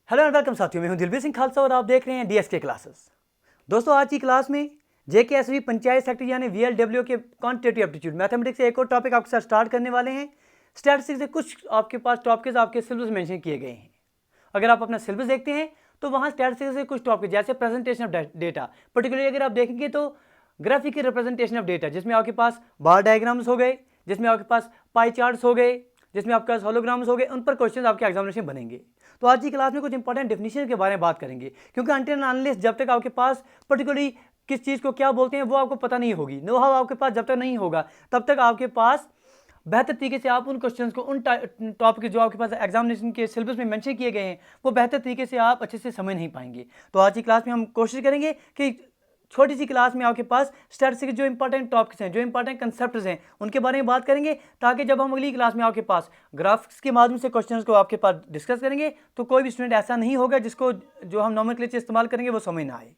Hello and welcome साथियों, मैं हूं दिलबीर सिंह खालसा और आप देख रहे हैं डीएसके क्लासेस। दोस्तों, आज की क्लास में जेकेएसवी पंचायत सेक्रेटरी यानी वीएलडब्ल्यू के क्वांटिटेटिव एप्टीट्यूड मैथमेटिक्स से एक और टॉपिक आपके साथ स्टार्ट करने वाले हैं। स्टैटिस्टिक्स से कुछ आपके पास टॉपिक्स आपके सिलेबस मेंशन किए गए हैं। अगर आप अपना सिलेबस देखते हैं तो वहाँ स्टैटिस्टिक्स से कुछ टॉपिक जैसे प्रेजेंटेशन ऑफ डेटा, पर्टिकुलरली अगर आप देखेंगे तो ग्राफिकल रिप्रेजेंटेशन ऑफ डेटा, जिसमें आपके पास बार डायग्राम्स हो गए, जिसमें आपके पास पाई चार्ट्स हो गए, जिसमें आपके पास होलोग्राम्स हो गए, उन पर क्वेश्चन आपके एग्जामिनेशन बनेंगे। तो आज की क्लास में कुछ इंपॉर्टेंट डेफिनेशन के बारे में बात करेंगे, क्योंकि अनटिल एंड अनलेस जब तक आपके पास पर्टिकुलरली किस चीज़ को क्या बोलते हैं वो आपको पता नहीं होगी, नो हाउ आपके पास जब तक नहीं होगा तब तक आपके पास बेहतर तरीके से आप उन क्वेश्चंस को, उन टॉपिक जो आपके पास एग्जामिनेशन के सिलेबस में मेंशन किए गए हैं, वो बेहतर तरीके से आप अच्छे से समझ नहीं पाएंगे। तो आज की क्लास में हम कोशिश करेंगे कि छोटी सी क्लास में आपके पास स्टैटिस्टिक्स जो इंपॉर्टेंट टॉपिक्स हैं, जो इंपॉर्टेंट कंसेप्ट्स हैं, उनके बारे में बात करेंगे, ताकि जब हम अगली क्लास में आपके पास ग्राफ्स के माध्यम से क्वेश्चंस को आपके पास डिस्कस करेंगे तो कोई भी स्टूडेंट ऐसा नहीं होगा जिसको जो हम नॉमेनक्लेचर इस्तेमाल करेंगे वो समझ ना आए।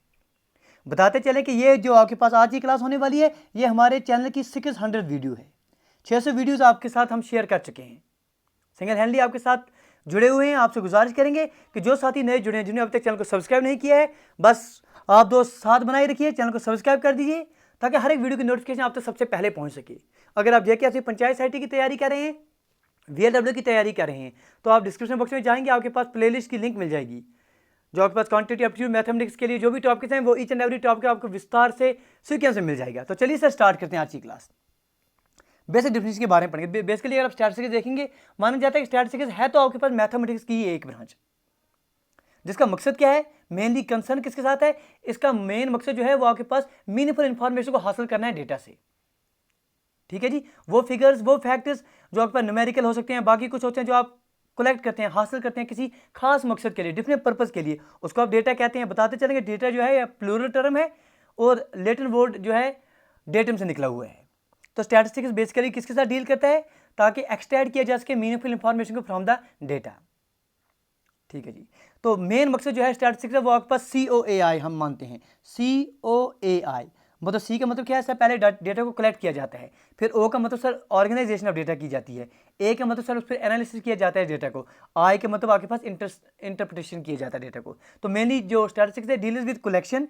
बताते चले कि ये जो आपके पास आज की क्लास होने वाली है, ये हमारे चैनल की 600 वीडियो है। 600 वीडियोज़ आपके साथ हम शेयर कर चुके हैं, सिंगल हैंडली आपके साथ जुड़े हुए हैं। आपसे गुजारिश करेंगे कि जो साथी नए जुड़े हैं, जिन्होंने अभी तक चैनल को सब्सक्राइब नहीं किया है, बस आप दोस्त साथ बनाए रखिए, चैनल को सब्सक्राइब कर दीजिए ताकि हर एक वीडियो की नोटिफिकेशन आप तक सबसे पहले पहुंच सके। अगर आप जेकेएसवी पंचायत समिति की तैयारी कर रहे हैं, वीएलडब्ल्यू की तैयारी कर रहे हैं, तो आप डिस्क्रिप्शन बॉक्स में जाएंगे, आपके पास प्लेलिस्ट की लिंक मिल जाएगी। जो आपके पास क्वांटिटेटिव एप्टीट्यूड मैथमेटिक्स के लिए जो भी टॉपिक्स हैं, वो ईच एंड एवरी टॉपिक आपको विस्तार से सीक्वेंस में मिल जाएगा। तो चलिए सर स्टार्ट करते हैं आज की क्लास। बेसिक डिफिनेशन के बारे में पढ़ेंगे। बेसिकली अगर आप स्टैटिस्टिक्स देखेंगे, माना जाता है कि स्टैटिस्टिक्स है तो आपके पास मैथमेटिक्स की एक ब्रांच, जिसका मकसद क्या है, मेनली कंसर्न किसके साथ है, इसका मेन मकसद जो है वो आपके पास मीनिंगफुल इंफॉर्मेशन को हासिल करना है डेटा से। ठीक है जी, वो फिगर्स, वो फैक्ट्स जो आपके पास न्यूमेरिकल हो सकते हैं, बाकी कुछ होते हैं जो आप कलेक्ट करते हैं, हासिल करते हैं किसी खास मकसद के लिए, डिफरेंट पर्पस के लिए, उसको आप डेटा कहते हैं। बताते चलेंगे डेटा जो है प्लूरल टर्म है और लैटिन वर्ड जो है डेटम से निकला हुआ है। तो स्टैटिस्टिक्स बेसिकली किसके साथ डील करता है, ताकि एक्सट्रैक्ट किया जा सके मीनिंगफुल इंफॉर्मेशन को फ्रॉम द डेटा। ठीक है जी, तो मेन मकसद जो है स्टैटिस्टिक्स है वो आपके पास COAI हम मानते हैं। COAI मतलब सी का मतलब क्या है सर, पहले डेटा को कलेक्ट किया जाता है, फिर ओ का मतलब सर ऑर्गेनाइजेशन ऑफ डेटा की जाती है, ए का मतलब सर उस पर एनालिसिस किया जाता है डेटा को, आई का मतलब आपके पास इंटरप्रिटेशन किया जाता है डेटा को। तो मेनली जो स्टैटिस्टिक्स है deals with collection,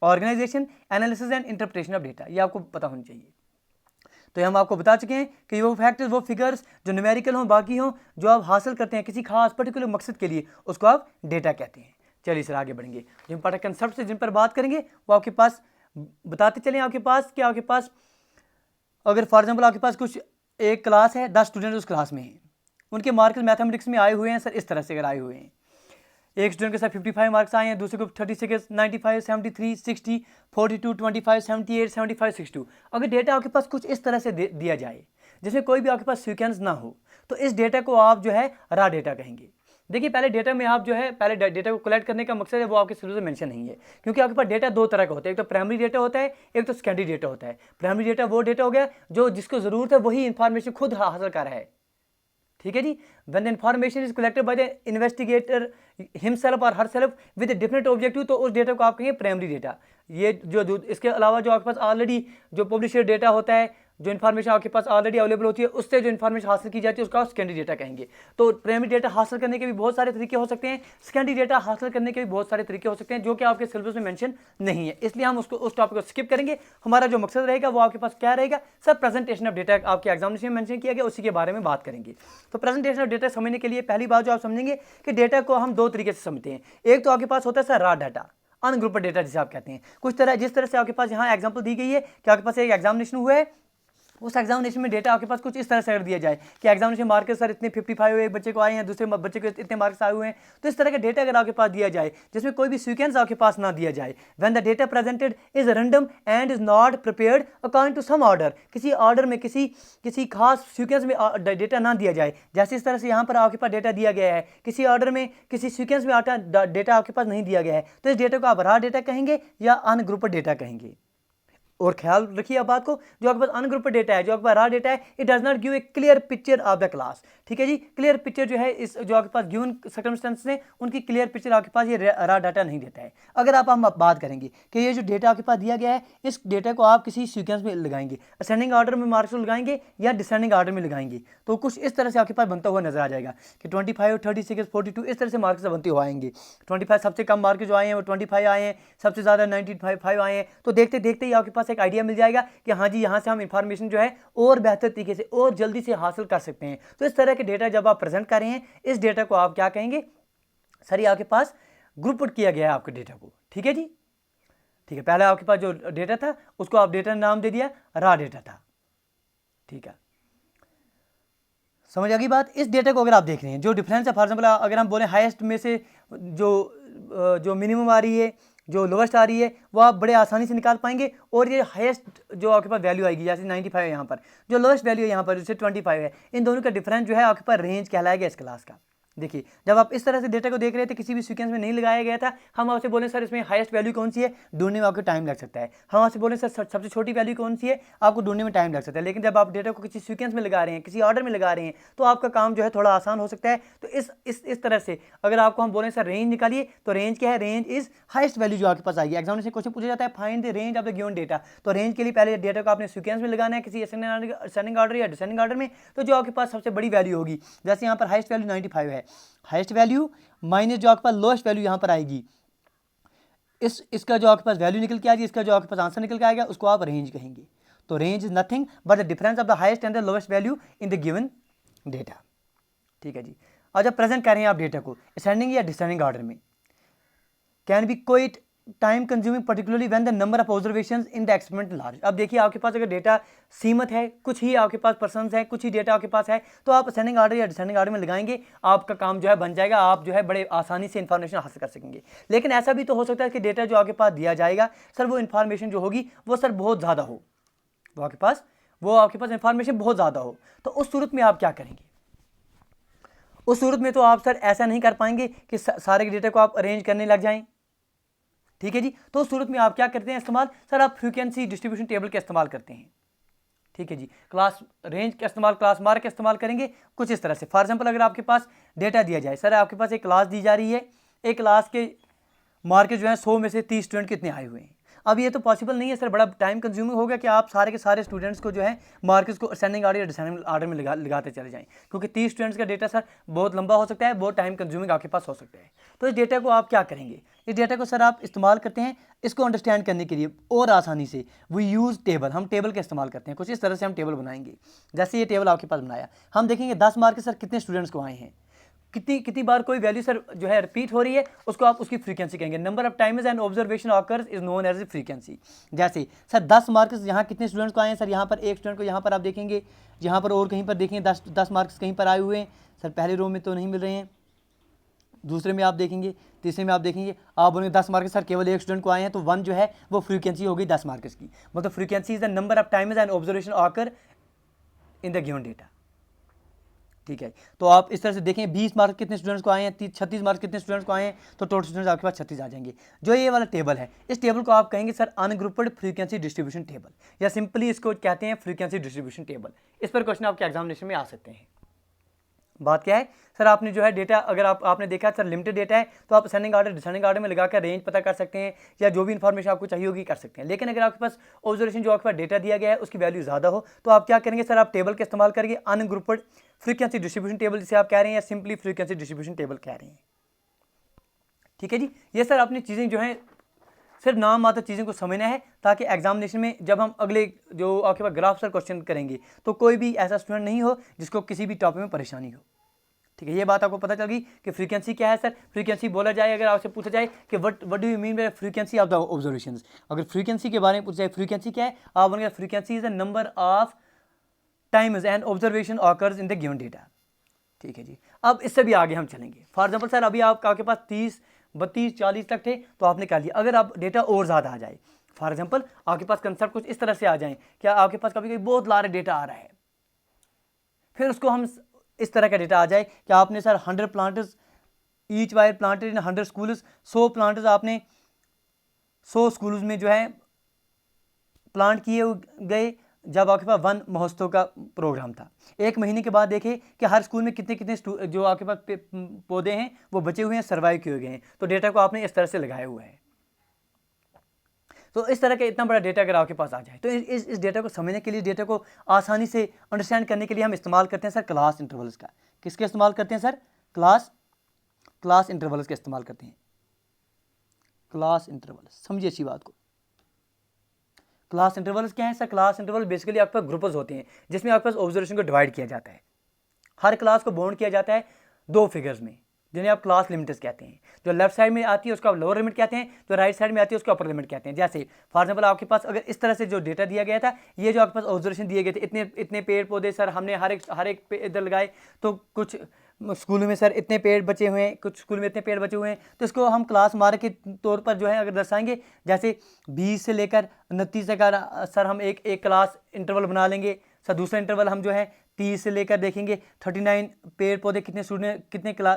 organisation, analysis and interpretation of data, ये आपको पता होनी चाहिए। तो हम आपको बता चुके हैं कि वो फैक्टर्स, वो फिगर्स जो न्यूमेरिकल हों, बाकी हों, जो आप हासिल करते हैं किसी खास पर्टिकुलर मकसद के लिए, उसको आप डेटा कहते हैं। चलिए सर आगे बढ़ेंगे। जो इंपॉर्टेंट कंसेप्ट जिन पर बात करेंगे वो आपके पास बताते चलें। आपके पास क्या, आपके पास अगर फॉर एग्जाम्पल आपके पास कुछ एक क्लास है, 10 स्टूडेंट उस क्लास में हैं, उनके मार्क्स मैथमेटिक्स में आए हुए हैं सर इस तरह से अगर आए हुए हैं, एक स्टूडेंट के साथ 55 मार्क्स आए हैं, दूसरे को 36, 95, 73, 60, 42, 25, 78, 75, 62। अगर डेटा आपके पास कुछ इस तरह से दिया जाए जिसमें कोई भी आपके पास सीक्वेंस ना हो, तो इस डेटा को आप जो है रा डेटा कहेंगे। देखिए पहले डेटा में आप जो है, पहले डेटा को कलेक्ट करने का मकसद है वो आपके सिलेबस में मेंशन नहीं है, क्योंकि आपके पास डेटा दो तरह का होता है, एक तो प्राइमरी डेटा होता है, एक तो सेकेंडरी डेटा होता है। प्राइमरी डेटा वो डेटा हो गया जो जिसको जरूरत है वही इंफॉर्मेशन खुद हासिल कर रहा है। ठीक है जी, when the information is collected by the investigator himself or herself with a different objective, तो उस डेटा को आप कहेंगे प्राइमरी डेटा। ये जो इसके अलावा जो आपके पास ऑलरेडी जो पब्लिशड डेटा होता है, जो इन्फॉर्मेशन आपके पास ऑलरेडी अवेलेबल होती है, उससे जो इन्फॉर्मेशन हासिल की जाती है उसका सेकेंडरी डेटा कहेंगे। तो प्राइमरी डेटा हासिल करने के भी बहुत सारे तरीके हो सकते हैं, सेकेंडरी डेटा हासिल करने के भी बहुत सारे तरीके हो सकते हैं, जो कि आपके सिलेबस में मेंशन नहीं है, इसलिए हम उसको उस टॉपिक को स्किप करेंगे। हमारा जो मकसद रहेगा वो आपके पास क्या रहेगा सर, प्रेजेंटेशन ऑफ डेटा आपके एग्जामिनेशन में मेंशन किया गया, उसी के बारे में बात करेंगे। तो प्रेजेंटेशन ऑफ डेटा समझने के लिए पहली बात जो आप समझेंगे कि डेटा को हम दो तरीके से समझते हैं। एक तो आपके पास होता है सर रा डाटा, अनग्रुप्ड डेटा जिसे आप कहते हैं। कुछ तरह जिस तरह से आपके पास यहाँ एग्जांपल दी गई है कि आपके पास एक एग्जामिनेशन हुआ है, उस एग्जामिनेशन में डेटा आपके पास कुछ इस तरह से अगर दिया जाए कि एग्जामिनेशन मार्क्स सर इतने 55 एक बच्चे को आए हैं, दूसरे बच्चे को इतने मार्क्स आए हुए हैं, तो इस तरह का डेटा अगर आपके पास दिया जाए जिसमें कोई भी सीक्वेंस आपके पास ना दिया जाए, when the data presented is random and is not prepared according to some order, किसी ऑर्डर में किसी खास सीक्वेंस में डेटा ना दिया जाए, जैसे इस तरह से यहाँ पर आपके पास डेटा दिया गया है, किसी ऑर्डर में किसी सीक्वेंस में डेटा आपके पास नहीं दिया गया है, तो इस डेटा को आप रा डेटा कहेंगे या अनग्रुप्ड डेटा कहेंगे। और ख्याल रखिए आप बात को, जो आपके पास अनग्रुप्ड डेटा है, जो आपके पास रा डेटा है, it does not give a clear picture of the class. ठीक है जी। क्लियर पिक्चर जो है इस जो आपके पास गिवन सर्कमस्टेंस ने उनकी क्लियर पिक्चर आपके पास ये रॉ डाटा नहीं देता है। अगर हम बात करेंगे कि ये जो डेटा आपके पास दिया गया है, इस डेटा को आप किसी सीक्वेंस में लगाएंगे, असेंडिंग ऑर्डर में मार्क्स लगाएंगे या डिसेंडिंग ऑर्डर में लगाएंगे, तो कुछ इस तरह से आपके पास बनता हुआ नजर आ जाएगा कि 25, 36, 42 इस तरह से मार्क्स बनते हुए आएंगे। 25 सबसे कम मार्क्स जो आए हैं वो 25 आए हैं, सबसे ज़्यादा 95 आए हैं। तो देखते देखते ही आपके पास एक आइडिया मिल जाएगा कि हाँ जी, यहाँ से हम इंफॉर्मेशन जो है और बेहतर तरीके से और जल्दी से हासिल कर सकते हैं। तो इस तरह के डेटा जब आप प्रेजेंट कर रहे हैं, इस डेटा को आप क्या कहेंगे, सर ये आपके पास ग्रुप किया गया है आपके डेटा को। ठीक है जी, ठीक है। पहले आपके पास जो डेटा था उसको आप डेटा नाम दे दिया, रॉ डेटा था। ठीक है, समझ आ गई बात। इस डेटा को अगर आप देख रहे हैं, जो डिफरेंस है, फॉर एग्जाम्पल अगर हम बोले हाईएस्ट में से जो मिनिमम आ रही है, जो लोवेस्ट आ रही है, वो आप बड़े आसानी से निकाल पाएंगे। और ये हाईएस्ट जो आपके पास वैल्यू आएगी, जैसे 95 है यहाँ पर, जो लोवेस्ट वैल्यू है यहाँ पर जैसे 25 है, इन दोनों का डिफरेंस जो है आपके पास रेंज कहलाएगा इस क्लास का। देखिए, जब आप इस तरह से डेटा को देख रहे थे, किसी भी सीक्वेंस में नहीं लगाया गया था, हम आपसे बोले सर इसमें हाईएस्ट वैल्यू कौन सी है, ढूंढने में आपको टाइम लग सकता है। हम आपसे बोले सर सबसे छोटी वैल्यू कौन सी है, आपको ढूंढने में टाइम लग सकता है। लेकिन जब आप डेटा को किसी सीक्वेंस में लगा रहे हैं, किसी ऑर्डर में लगा रहे हैं, तो आपका काम जो है थोड़ा आसान हो सकता है। तो इस तरह से अगर आपको हम बोलें सर रेंज निकालिए, तो रेंज क्या है, रेंज इज हाईएस्ट वैल्यू जो आपके पास आएगी। एग्जामिनेशन क्वेश्चन पूछा जाता है find the range of the given data, तो रेंज के लिए पहले डेटा को आपने सीक्वेंस में लगाना है, किसी असेंडिंग ऑर्डर या डिसेंडिंग ऑर्डर में। तो जो आपके पास सबसे बड़ी वैल्यू होगी, जैसे यहाँ पर हाईएस्ट वैल्यू 95 है, हाईएस्ट वैल्यू माइनस जो आपके पास लोएस्ट वैल्यू यहां पर आएगी, इसका जो आपके पास वैल्यू निकल के आएगी, इसका जो आपके पास आंसर निकल के आएगा, उसको आप रेंज कहेंगे। तो range is nothing but the difference of the highest and the lowest value in the given data. ठीक है जी। और जब प्रेजेंट कर रहे हैं आप डेटा को असेंडिंग या डिसेंडिंग ऑर्डर में, can be quiet time consuming particularly when the number of observations in the experiment large. अब देखिए, आपके पास अगर डेटा सीमित है, कुछ ही आपके पास पर्सन्स है, कुछ ही डेटा आपके पास है, तो आप असेंडिंग ऑर्डर या डिसेंडिंग ऑर्डर में लगाएंगे, आपका काम जो है बन जाएगा, आप जो है बड़े आसानी से इन्फॉर्मेशन हासिल कर सकेंगे। लेकिन ऐसा भी तो हो सकता है कि डेटा जो आपके पास दिया जाएगा सर, वो इन्फॉर्मेशन जो होगी वो सर बहुत ज़्यादा हो, वो आपके पास इन्फॉर्मेशन बहुत ज़्यादा हो। तो उस सूरत में आप क्या करेंगे? उस सूरत में तो आप सर ऐसा नहीं कर पाएंगे कि सारे डेटा को आप अरेंज करने लग जाएं। ठीक है जी। तो उस सूरत में आप क्या करते हैं इस्तेमाल, सर आप फ्रीक्वेंसी डिस्ट्रीब्यूशन टेबल का इस्तेमाल करते हैं। ठीक है जी। क्लास रेंज का इस्तेमाल, क्लास मार्क का इस्तेमाल करेंगे कुछ इस तरह से। फॉर एग्जांपल अगर आपके पास डेटा दिया जाए, सर आपके पास एक क्लास दी जा रही है, एक क्लास के मार्क्स जो है 100 में से 30 स्टूडेंट कितने आए हुए हैं। अब ये तो पॉसिबल नहीं है सर, बड़ा टाइम कंज्यूमिंग होगा कि आप सारे के सारे स्टूडेंट्स को जो है मार्क्स को असेंडिंग ऑर्डर या डिसेंडिंग ऑर्डर में लगाते चले जाएं, क्योंकि 30 स्टूडेंट्स का डेटा सर बहुत लंबा हो सकता है, बहुत टाइम कंज्यूमिंग आपके पास हो सकता है। तो इस डेटा को आप क्या करेंगे, इस डेटा को सर आप इस्तेमाल करते हैं इसको अंडरस्टैंड करने के लिए और आसानी से। वी यूज़ टेबल, हम टेबल का इस्तेमाल करते हैं। कुछ इस तरह से हम टेबल बनाएंगे, जैसे ये टेबल आपके पास बनाया, हम देखेंगे 10 मार्क्स सर कितने स्टूडेंट्स को आए हैं, कितनी बार कोई वैल्यू सर जो है रिपीट हो रही है, उसको आप उसकी फ्रीक्वेंसी कहेंगे। Number of times and observation occurs is known as a frequency. जैसे सर 10 मार्क्स यहाँ कितने स्टूडेंट्स को आए हैं, सर यहाँ पर एक स्टूडेंट को यहाँ पर आप देखेंगे, यहाँ पर और कहीं पर देखेंगे 10 मार्क्स कहीं पर आए हुए हैं, सर पहले रो में तो नहीं मिल रहे हैं, दूसरे में आप देखेंगे, तीसरे में आप देखेंगे, आप बोलेंगे 10 मार्क्स सर केवल एक स्टूडेंट को आए हैं, तो 1 जो है वो फ्रीक्वेंसी हो गई 10 मार्क्स की। मतलब frequency is the number of times and observation occur in the given data. ठीक है, तो आप इस तरह से देखें 20 मार्क्स कितने स्टूडेंट्स को आए हैं, 36 मार्क्स कितने स्टूडेंट्स को आए हैं, तो टोटल स्टूडेंट्स आपके पास 36 आ जाएंगे। जो ये वाला टेबल है, इस टेबल को आप कहेंगे sir ungrouped frequency distribution table, या सिंपली इसको कहते हैं फ्रीक्वेंसी डिस्ट्रीब्यूशन टेबल। इस पर क्वेश्चन आपके एग्जामिनेशन में आ सकते हैं। बात क्या है सर, आपने जो है डेटा अगर आपने देखा सर लिमिटेड डेटा है, तो आप असेंडिंग ऑर्डर डिसेंडिंग ऑर्डर में लगाकर रेंज पता कर सकते हैं, या जो भी इन्फॉर्मेशन आपको चाहिए होगी कर सकते हैं। लेकिन अगर आपके पास ऑब्जर्वेशन जो आपके पास डेटा दिया गया है उसकी वैल्यू ज़्यादा हो, तो आप क्या करेंगे सर, आप टेबल का इस्तेमाल करेंगे अनग्रुप्ड फ्रीक्वेंसी डिस्ट्रीब्यूशन टेबल जिसे आप कह रहे हैं, या सिंपली फ्रीक्वेंसी डिस्ट्रीब्यूशन टेबल कह रहे हैं। ठीक है जी। ये सर अपनी चीज़ें जो हैं सिर्फ नाम मात्र चीज़ों को समझना है, ताकि एग्जामिनेशन में जब हम अगले जो आपके पास ग्राफ सर क्वेश्चन करेंगे, तो कोई भी ऐसा स्टूडेंट नहीं हो जिसको किसी भी टॉपिक में परेशानी हो। ठीक है, ये बात आपको पता चल गई कि फ्रीक्वेंसी क्या है। सर फ्रीक्वेंसी बोला जाए, अगर आपसे पूछा जाए कि what do you mean by frequency of the observations, अगर फ्रीक्वेंसी के बारे में पूछा जाए फ्रीक्वेंसी क्या है, आप बोलेंगे frequency is the number of times and observation occurs in the given data. ठीक है जी। अब इससे भी आगे हम चलेंगे। फॉर एग्जाम्पल सर अभी आपके पास 30, 32, 40 तक थे, तो आपने कर लिया। अगर आप डेटा और ज़्यादा आ जाए, फॉर एग्जाम्पल आपके पास कंसेप्ट कुछ इस तरह से आ जाए, क्या आपके पास कभी कभी बहुत लारा डेटा आ रहा है, फिर उसको हम इस तरह का डेटा आ जाए कि आपने sir 100 planters each wire planted in 100 schools, 100 planters आपने 100 स्कूल्स में जो है प्लांट किए गए, जब आपके पास वन महोत्सव का प्रोग्राम था, 1 महीने के बाद देखें कि हर स्कूल में कितने कितने जो आपके पास पौधे हैं वो बचे हुए हैं, सर्वाइव किए गए हैं। तो डेटा को आपने इस तरह से लगाया हुआ है। तो इस तरह का इतना बड़ा डेटा अगर आपके पास आ जाए तो इस डेटा को समझने के लिए, डेटा को आसानी से अंडरस्टैंड करने के लिए हम इस्तेमाल करते हैं सर क्लास इंटरवल्स का। किसके इस्तेमाल करते हैं सर? क्लास इंटरवल्स का इस्तेमाल करते हैं। क्लास इंटरवल्स, समझिए अच्छी बात को। क्लास इंटरवल्स क्या है सर? क्लास इंटरवल बेसिकली आपके पास ग्रुप्स होते हैं जिसमें आपके पास ऑब्जर्वेशन को डिवाइड किया जाता है। हर क्लास को बाउंड किया जाता है 2 फिगर्स में, जिन्हें आप क्लास लिमिट्स कहते हैं। जो लेफ्ट साइड में आती है उसको आप लोअर लिमिट कहते हैं, जो राइट साइड में आती है उसको अपर लिमिट कहते हैं। जैसे फॉर एग्जांपल आपके पास अगर इस तरह से जो डेटा दिया गया था, ये जो आपके पास ऑब्जर्वेशन दिए गए थे, इतने पेड़ पौधे सर हमने हर एक पे इधर लगाए, तो कुछ स्कूलों में सर इतने पेड़ बचे हुए हैं, कुछ स्कूल में इतने पेड़ बचे हुए हैं, तो इसको हम क्लास मार्क के तौर पर जो है अगर दर्शाएंगे, जैसे 20 से लेकर 29 तक सर हम एक क्लास इंटरवल बना लेंगे। सर दूसरा इंटरवल हम जो है 30 से लेकर देखेंगे 39 पेड़ पौधे कितने स्टूडेंट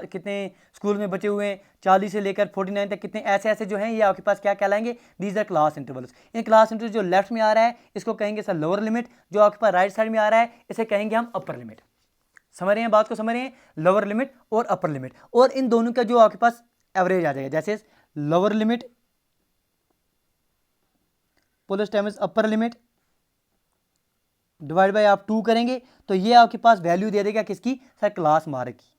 कितने स्कूल में बचे हुए हैं, 40 से लेकर 49 तक कितने, ऐसे जो हैं ये आपके पास क्या कहलाएंगे? These are class intervals. In class interval जो लेफ्ट में आ रहा है इसको कहेंगे सर लोअर लिमिट, जो आपके पास राइट साइड में आ रहा है इसे कहेंगे हम अपर लिमिट। समझ रहे हैं बात को? समझ रहे हैं? लोअर लिमिट और अपर लिमिट, और इन दोनों का जो आपके पास एवरेज आ जाएगा, जैसे lower limit plus times upper limit divide by आप 2 करेंगे तो ये आपके पास वैल्यू दे देगा किसकी? सर क्लास मार्क की।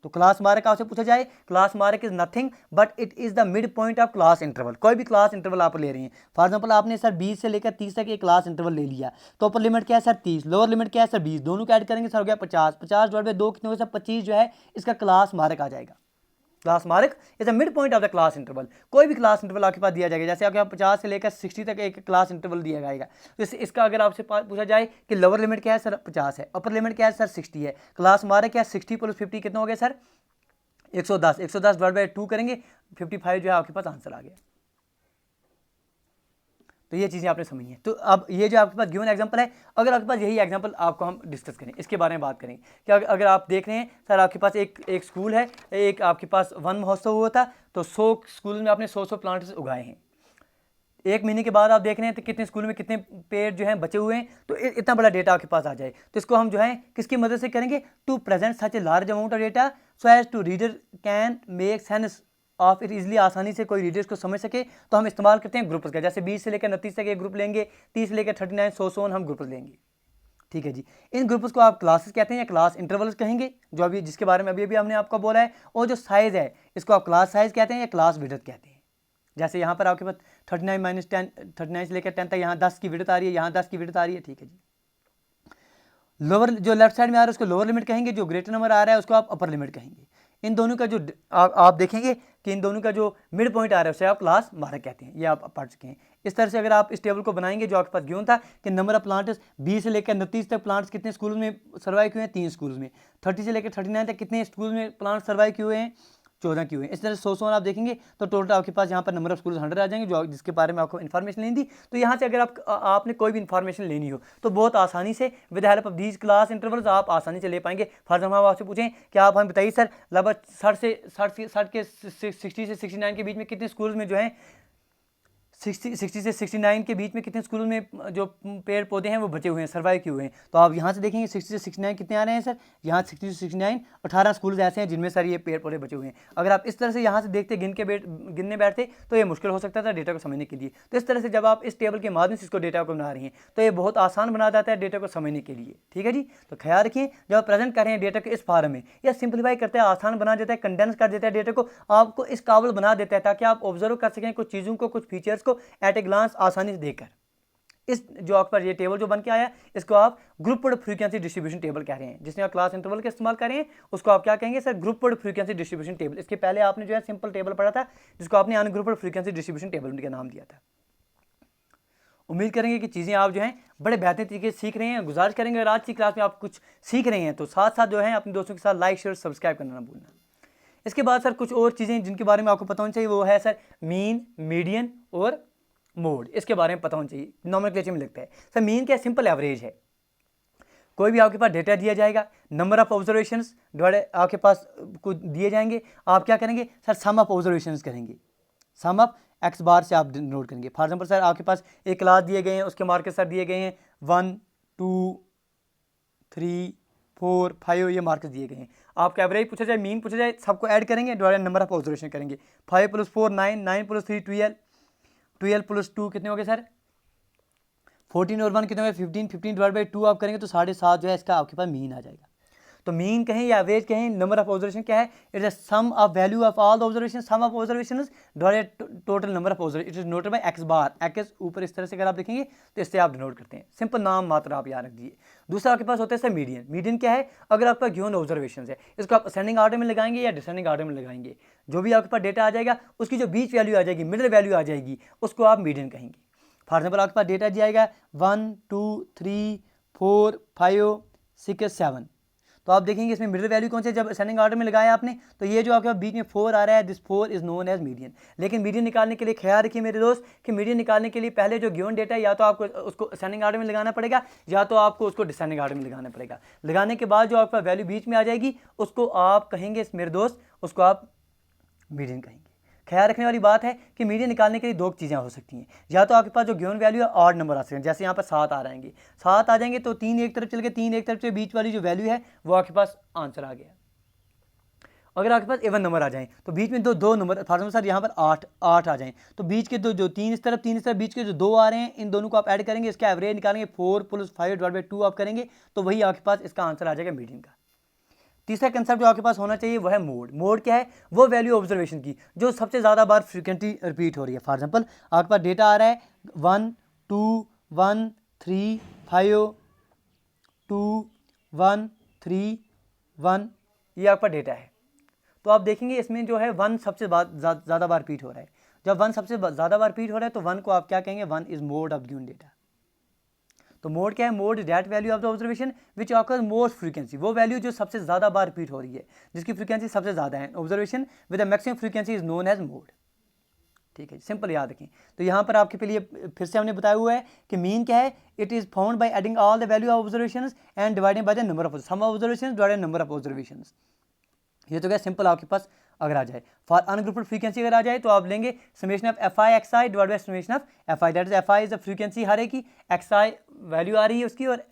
तो क्लास मार्क आपसे पूछा जाए, class mark is nothing but it is the mid point of class interval. कोई भी क्लास इंटरवल आप ले रहे हैं, फॉर एग्जांपल आपने सर 20 से लेकर 30 तक एक क्लास इंटरवल ले लिया, तो अपर लिमिट क्या है सर 30, लोअर लिमिट क्या है सर 20, दोनों को ऐड करेंगे सर हो गया 50 डिवाइड बाय 2 कितने हो गया सर 25 जो है इसका क्लास मार्क आ जाएगा। Class mark is the mid point of the class interval. कोई भी क्लास इंटरवल आपके पास दिया जाएगा, जैसे आपके पास 50 से लेकर 60 तक एक क्लास इंटरवल दिया जाएगा, तो इसका अगर आपसे पूछा जाए कि लोअर लिमिट क्या है सर 50 है, अपर लिमिट क्या है सर 60 है, क्लास मार्क क्या है 60 प्लस 50 कितना हो गया सर 110 डिवाइड बाय 2 करेंगे 55 जो है आपके पास आंसर आ गया। तो ये चीज़ें आपने समझी हैं। तो अब ये जो आपके पास गिवन एग्जांपल है, अगर आपके पास यही एग्जांपल आपको हम डिस्कस करें, इसके बारे में बात करें कि अगर आप देख रहे हैं सर आपके पास एक स्कूल है, एक आपके पास वन महोत्सव हुआ था, तो 100 स्कूल में आपने 100 प्लांट्स उगाए हैं। 1 महीने के बाद आप देख रहे हैं तो कितने स्कूल में कितने पेड़ जो हैं बचे हुए हैं, तो इतना बड़ा डेटा आपके पास आ जाए तो इसको हम जो है किसकी मदद से करेंगे? To present such a large amount of data so as to reader can make sense of it easily, आसानी से कोई रीडर्स को समझ सके, तो हम इस्तेमाल करते हैं ग्रुप्स का। जैसे 20 से लेकर 29 तक एक ग्रुप लेंगे, 30 से लेकर 39 100 हम ग्रुप लेंगे। ठीक है जी, इन ग्रुप्स को आप क्लासेस कहते हैं या क्लास इंटरवल्स कहेंगे, जो अभी जिसके बारे में अभी हमने आपको बोला है। और जो साइज है इसको आप क्लास साइज कहते हैं या क्लास विड्थ कहते हैं। जैसे यहाँ पर आपके पास 39 - 10 39 से लेकर 10 तक यहाँ 10 की विड्थ आ रही है, यहाँ 10 की विड्थ आ रही है। ठीक है जी, लोअर जो लेफ्ट साइड में आ रहा है उसको लोअर लिमिट कहेंगे, जो ग्रेटर नंबर आ रहा है उसको आप अपर लिमिट कहेंगे। इन दोनों का जो आप देखेंगे कि इन दोनों का जो मिड पॉइंट आ रहा है उसे आप क्लास मार्क कहते हैं, ये आप पढ़ चुके हैं। इस तरह से अगर आप इस टेबल को बनाएंगे, जो आपके पास गिवन था कि नंबर ऑफ प्लांट्स 20 से लेकर 29 तक प्लांट्स कितने स्कूल में सर्वाइव किए हैं? 3 स्कूल में। 30 से लेकर 39 तक कितने स्कूल में प्लांट्स सर्वाइव किए हुए हैं? 14 की हुए हैं। इस तरह से 100 आप देखेंगे तो टोटल आपके पास यहाँ पर नंबर ऑफ स्कूल्स 100 आ जाएंगे, जो जिसके बारे में आपको इन्फॉर्मेशन लेनी थी। तो यहाँ से अगर आपने कोई भी इन्फॉर्मेशन लेनी हो तो बहुत आसानी से with help of these class intervals आप आसानी से ले पाएंगे। फॉर एग्जाम्पल हम आपसे पूछें कि आप हमें बताइए सर लगभग 60 के 60 से 69 के बीच में कितने स्कूल्स में जो है 60 से 69 के बीच में कितने स्कूलों में जो पेड़ पौधे हैं वो बचे हुए हैं, सर्वाइव किए हुए हैं। तो आप यहाँ से देखेंगे 60 से 69 कितने आ रहे हैं सर? यहाँ 60 से 69 18 स्कूल ऐसे हैं जिनमें सर ये पेड़ पौधे बचे हुए हैं। अगर आप इस तरह से यहाँ से देखते गिनने बैठते तो ये मुश्किल हो सकता था डेटा को समझने के लिए। तो इस तरह से जब आप इस टेबल के माध्यम से इसको डेटा को बना रही हैं तो ये बहुत आसान बना जाता है डेटा को समझने के लिए। ठीक है जी, तो ख्याल रखिए जब आप प्रेजेंट कर रहे हैं डेटा को इस फॉर्म में, या सिंप्लीफाई करते हैं, आसान बना देता है, कंडेंस कर देता है डेटा को, आपको इस काबिल बना देता है ताकि आप ऑब्जर्व कर सकें कुछ चीज़ों को, कुछ फीचर्स को एट ए ग्लांस आसानी से देखकर। इस जो आपके पास ये टेबल जो बन के आया इसको आप ग्रुप्ड फ्रीक्वेंसी डिस्ट्रीब्यूशन टेबल कह रहे हैं। जिसमें आप क्लास इंटरवल का इस्तेमाल कर रहे हैं उसको आप क्या कहेंगे sir? Grouped frequency distribution table. इसके पहले आपने जो है सिंपल टेबल पढ़ा था जिसको आपने अनग्रुप्ड फ्रीक्वेंसी डिस्ट्रीब्यूशन टेबल का नाम दिया था। उम्मीद करेंगे कि चीज़ें आप जो हैं बड़े बेहतरीन तरीके से सीख रहे हैं। गुजारिश करेंगे अगर आज की क्लास में आप कुछ सीख रहे हैं तो साथ साथ जो है अपने दोस्तों के साथ लाइक शेयर सब्सक्राइब करना ना भूलना। इसके बाद सर कुछ और चीज़ें जिनके बारे में आपको पता होना चाहिए वो है सर मीन, मीडियन और मोड। इसके बारे में पता होना चाहिए। नॉमेनक्लेचर में लिखता है सर मीन क्या? सिंपल एवरेज है। कोई भी आपके पास डेटा दिया जाएगा, नंबर ऑफ ऑब्जर्वेशंस आपके पास कुछ दिए जाएंगे, आप क्या करेंगे सर? सम ऑफ ऑब्जर्वेशंस करेंगे, सम ऑफ एक्स बार से आप नोट करेंगे। फॉर एग्जांपल सर आपके पास एक क्लास दिए गए हैं, उसके मार्क्स सर दिए गए हैं 1 2 3 4 5 ये मार्क्स दिए गए हैं। आपका एवरेज पूछा जाए, मीन पूछा जाए, सबको ऐड करेंगे, डिवाइडेड नंबर ऑफ ऑब्जर्वेशन करेंगे। 5 + 4 9, 9 + 3 12, 12 + 2 कितने हो गए सर 14 और 1 कितने हो गए 15, 15 डिवाइड बाई 2 आप करेंगे तो 7.5 जो है इसका आपके पास मीन आ जाएगा। तो मीन कहें या एवरेज कहें, नंबर ऑफ ऑब्जर्वेशन क्या है, it is sum of value of all the observation, sum of observation divided total number of observation, it is noted by X bar, X ऊपर इस तरह से अगर आप लिखेंगे तो इससे आप डिनोट करते हैं, सिंपल नाम मात्र आप याद रख दीजिए। दूसरा आपके पास होता है सर मीडियन। मीडियन क्या है, अगर आपका गिवन ऑब्जर्वेशन है इसको आप असेंडिंग ऑर्डर में लगाएंगे या डिसेंडिंग ऑर्डर में लगाएंगे, जो भी आपके पास डेटा आ जाएगा उसकी जो बीच वैल्यू आ जाएगी, मिडिल वैल्यू आ जाएगी, उसको आप मीडियन कहेंगे। फॉर एग्जाम्पल आपके पास डेटा दिया जाएगा 1 2 3 4 5 6 7, तो आप देखेंगे इसमें मिडिल वैल्यू कौन से, जब असेंडिंग ऑर्डर में लगाया आपने तो ये जो आपके बीच में 4 आ रहा है, this 4 is known as median. लेकिन मीडियन निकालने के लिए ख्याल रखिए मेरे दोस्त कि मीडियन निकालने के लिए पहले जो गिवन डेटा है या तो आपको उसको असेंडिंग ऑर्डर में लगाना पड़ेगा या तो आपको उसको डिसेंडिंग ऑर्डर में लगाना पड़ेगा। लगाने के बाद जो आपका वैल्यू बीच में आ जाएगी उसको आप कहेंगे मेरे दोस्त, उसको आप मीडियन कहेंगे। ख्याल रखने वाली बात है कि मीडियन निकालने के लिए दो चीज़ें हो सकती हैं, या तो आपके पास जो गिवन वैल्यू है ऑड नंबर आ सकते हैं, जैसे यहाँ पर 7 आ जाएंगे, 7 आ जाएंगे तो 3 एक तरफ चल के 3 एक तरफ से बीच वाली जो वैल्यू है वो आपके पास आंसर आ गया। अगर आपके पास इवन नंबर आ जाएं तो बीच में दो नंबर, फॉर एग्जाम्पल सर यहाँ पर 8 आ जाएं तो बीच के जो 3 इस तरफ 3 इस तरफ, बीच के जो 2 आ रहे हैं इन दोनों को आप ऐड करेंगे, इसका एवरेज निकालेंगे, 4 + 5 डिवाइड बाई 2 आप करेंगे तो वही आपके पास इसका आंसर आ जाएगा मीडियन का। तीसरा कंसेप्ट जो आपके पास होना चाहिए वो है मोड। मोड क्या है, वो वैल्यू ऑब्जर्वेशन की जो सबसे ज़्यादा बार फ्रिक्वेंटली रिपीट हो रही है। फॉर एग्जांपल आपके पास डेटा आ रहा है 1 2 1 3 5 2 1 3 1, ये आपका डेटा है। तो आप देखेंगे इसमें जो है 1 सबसे ज़्यादा बार रिपीट हो रहा है। जब 1 सबसे ज़्यादा बार रिपीट हो रहा है तो 1 को आप क्या कहेंगे, 1 is mode of given data. तो मोड क्या है, mode that value of the observation which occurs most frequency, वो वैल्यू जो सबसे ज़्यादा बार रिपीट हो रही है, जिसकी फ्रीक्वेंसी सबसे ज़्यादा है। Observation with the maximum frequency is known as mode. ठीक है, सिंपल याद रखें। तो यहाँ पर आपके लिए फिर से हमने बताया हुआ है कि मीन क्या है, it is found by adding all the value of observations and dividing by the number of sum observations divided number of observations. ये तो क्या सिंपल आपके पास अगर आ जाए। फॉर अनग्रुप्ड फ्रीक्वेंसी अगर आ जाए तो आप लेंगे summation of F I X I divide by summation of F I, that is F I is the frequency हर एक की, एक्स आई वैल्यू आ रही है उसकी और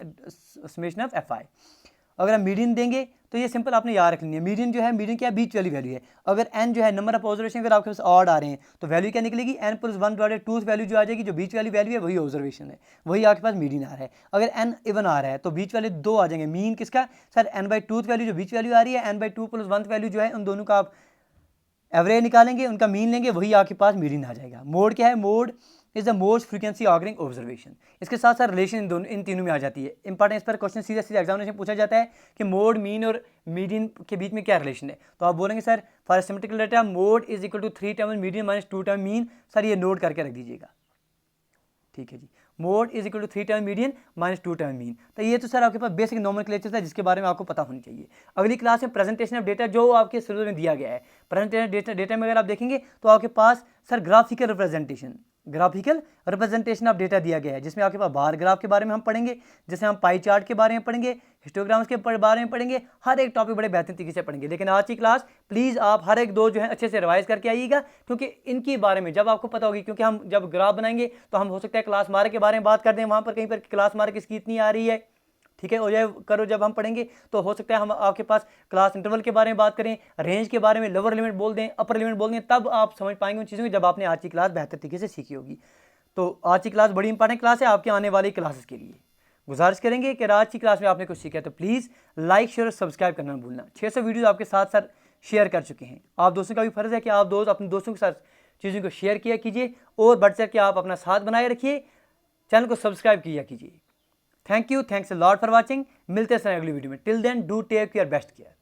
समेशन ऑफ एफ आई। अगर हम मीडियन देंगे तो ये सिंपल आपने याद रखनी है, मीडियन जो है, मीडियन क्या बीच वाली वैल्यू है। अगर एन जो है नंबर ऑफ ऑब्जर्वेशन अगर आपके पास ऑड आ रहे हैं तो वैल्यू क्या निकलेगी, एन + 1 डिवाइडेड 2 वैल्यू जो आ जाएगी, जो बीच वाली वैल्यू है वही ऑब्जर्वेशन है, वही आपके पास मीडियन आ रहा है। अगर एन इवन आ रहा है तो बीच वाले 2 आ जाएंगे, मीन किसका सर n/2 वैल्यू जो बीच वैल्यू आ रही है, n/2 + 1 वैल्यू जो है, उन दोनों का आप एवरेज निकालेंगे, उनका मीन लेंगे, वही आपके पास मीडियन आ जाएगा। मोड क्या है, mode is the most frequency occurring observation. इसके साथ साथ रिलेशन इन तीनों में आ जाती है। इंपॉर्टेंस पर क्वेश्चन सीधा सीधा एग्जामिनेशन पूछा जाता है कि मोड, मीन और मीडियन के बीच में क्या रिलेशन है, तो आप बोलेंगे sir for symmetrical data mode is equal to 3 times median minus 2 times mean. Sir ये नोट करके रख दीजिएगा, ठीक है जी। Mode is equal to 3 times median minus 2 times mean. तो ये तो सर आपके पास बेसिक नोमेनक्लेचर है जिसके बारे में आपको पता होनी चाहिए। अगली क्लास में प्रेजेंटेशन ऑफ डेटा जो आपके सिलेबस में दिया गया है, प्रेजेंटेशन डेटा में अगर आप देखेंगे तो आपके पास sir graphical representation of data दिया गया है, जिसमें आपके पास बार ग्राफ के बारे में हम पढ़ेंगे, जैसे हम पाई चार्ट के बारे में पढ़ेंगे, हिस्टोग्राम्स के बारे में पढ़ेंगे, हर एक टॉपिक बड़े बेहतरीन तरीके से पढ़ेंगे। लेकिन आज की क्लास प्लीज़ आप हर एक दो जो है अच्छे से रिवाइज करके आइएगा, क्योंकि इनके बारे में जब आपको पता होगी, क्योंकि हम जब ग्राफ बनाएंगे तो हम हो सकता है क्लास मार्क के बारे में बात कर दें, वहाँ पर कहीं पर क्लास मार्क इसकी इतनी आ रही है, ठीक है, और ये करो जब हम पढ़ेंगे तो हो सकता है हम आपके पास क्लास इंटरवल के बारे में बात करें, रेंज के बारे में, लोअर लिमिट बोल दें, अपर लिमिट बोल दें, तब आप समझ पाएंगे उन चीज़ों को जब आपने आज की क्लास बेहतर तरीके से सीखी होगी। तो आज की क्लास बड़ी इंपॉर्टेंट क्लास है आपके आने वाली क्लासेस के लिए। गुजारिश करेंगे कि आज की क्लास में आपने कुछ सीखा तो प्लीज़ लाइक शेयर और सब्सक्राइब करना भूलना। 600 वीडियोज़ आपके साथ साथ शेयर कर चुके हैं। आप दोस्तों का भी फर्ज है कि आप दोस्त अपने दोस्तों के साथ चीज़ों को शेयर किया कीजिए और बढ़ चढ़ के आप अपना साथ बनाए रखिए, चैनल को सब्सक्राइब किया कीजिए। Thank you, thanks a lot for watching. मिलते हैं अगली वीडियो में। Till then do take your best care.